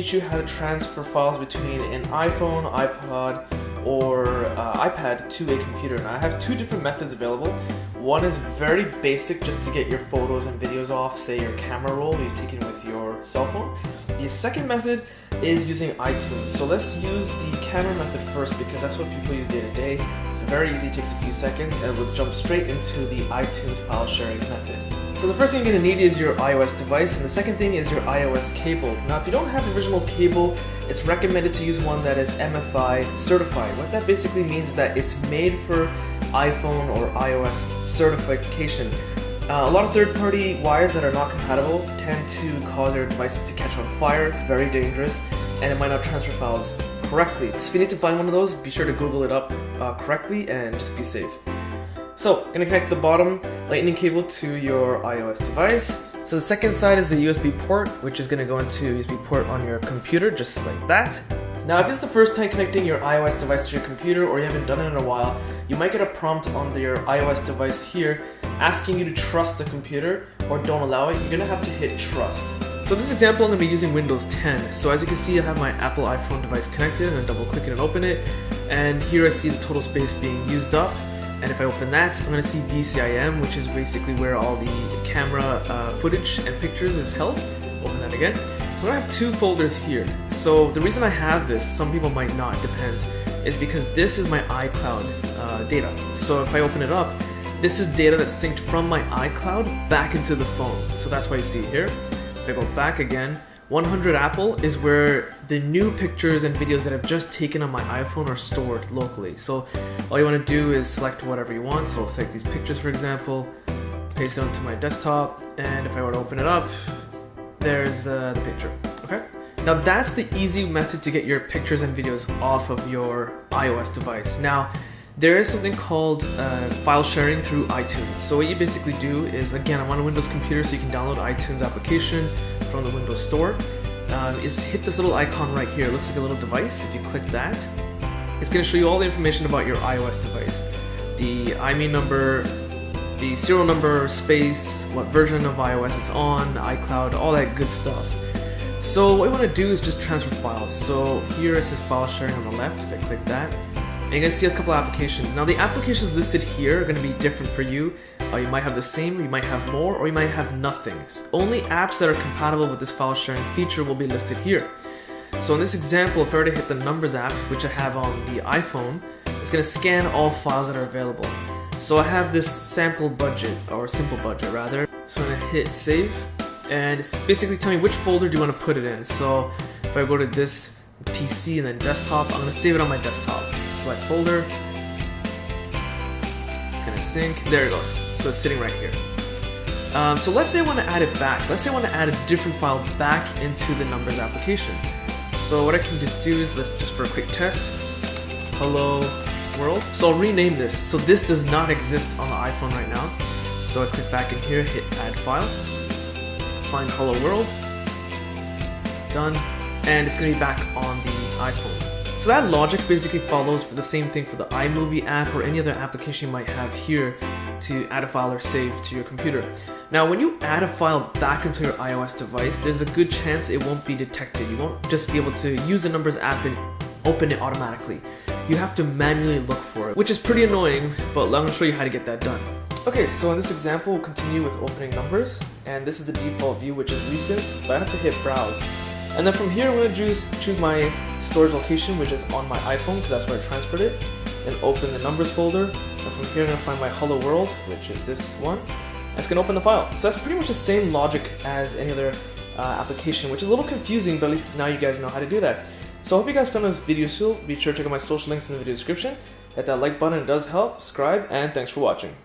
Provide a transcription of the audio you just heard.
teach you how to transfer files between an iPhone, iPod, or iPad to a computer. Now I have two different methods available. One is very basic, just to get your photos and videos off, say your camera roll you've taken with your cell phone. The second method is using iTunes. So let's use the camera method first because that's what people use day to day. It's very easy, takes a few seconds, and we'll jump straight into the iTunes file sharing method. So the first thing you're going to need is your iOS device, and the second thing is your iOS cable. Now if you don't have the original cable, it's recommended to use one that is MFI certified. What that basically means is that it's made for iPhone or iOS certification. A lot of third-party wires that are not compatible tend to cause your devices to catch on fire, very dangerous, and it might not transfer files correctly. So if you need to find one of those, be sure to Google it up correctly and just be safe. So, I'm going to connect the bottom lightning cable to your iOS device. So the second side is the USB port, which is going to go into USB port on your computer, just like that. Now, if it's the first time connecting your iOS device to your computer or you haven't done it in a while, you might get a prompt on your iOS device here asking you to trust the computer or don't allow it. You're going to have to hit trust. So in this example, I'm going to be using Windows 10. So as you can see, I have my Apple iPhone device connected. I'm going to double click it and open it. And here I see the total space being used up. And if I open that, I'm going to see DCIM, which is basically where all the camera footage and pictures is held. Open that again. So I have two folders here. So the reason I have this, some people might not, it depends, is because this is my iCloud data. So if I open it up, this is data that's synced from my iCloud back into the phone. So that's why you see it here. If I go back again, 100 Apple is where the new pictures and videos that I've just taken on my iPhone are stored locally. So all you want to do is select whatever you want. So I'll select these pictures, for example, paste it onto my desktop, and if I were to open it up, there's the picture. Okay. Now that's the easy method to get your pictures and videos off of your iOS device. Now there is something called file sharing through iTunes. So what you basically do is, again, I'm on a Windows computer, so you can download iTunes application from the Windows Store. Is hit this little icon right here. It looks like a little device. If you click that, it's going to show you all the information about your iOS device. The IMEI number, the serial number, space, what version of iOS is on, iCloud, all that good stuff. So what you want to do is just transfer files. So here it says file sharing on the left. If I click that, and you're going to see a couple applications. Now the applications listed here are going to be different for you. You might have the same, you might have more, or you might have nothing. Only apps that are compatible with this file sharing feature will be listed here. So in this example, if I were to hit the Numbers app, which I have on the iPhone, it's going to scan all files that are available. So I have this sample budget, or simple budget rather. So I'm going to hit save, and it's basically telling me which folder do you want to put it in. So if I go to this PC and then desktop, I'm going to save it on my desktop. Select folder, it's going to sync, there it goes. So it's sitting right here. So let's say I want to add it back. Let's say I want to add a different file back into the Numbers application. So what I can just do is, let's just for a quick test, hello world. So I'll rename this. So this does not exist on the iPhone right now. So I click back in here, hit add file, find hello world, done, and it's going to be back on the iPhone. So that logic basically follows for the same thing for the iMovie app or any other application you might have here to add a file or save to your computer. Now when you add a file back into your iOS device, there's a good chance it won't be detected. You won't just be able to use the Numbers app and open it automatically. You have to manually look for it, which is pretty annoying, but I'm going to show you how to get that done. Okay, so in this example, we'll continue with opening Numbers, and this is the default view, which is recent, but I have to hit browse. And then from here, I'm going to choose my storage location, which is on my iPhone, because that's where I transferred it, and open the Numbers folder. And from here, I'm going to find my Hello World, which is this one, and it's going to open the file. So that's pretty much the same logic as any other application, which is a little confusing, but at least now you guys know how to do that. So I hope you guys found this video useful. Be sure to check out my social links in the video description. Hit that like button, it does help. Subscribe, and thanks for watching.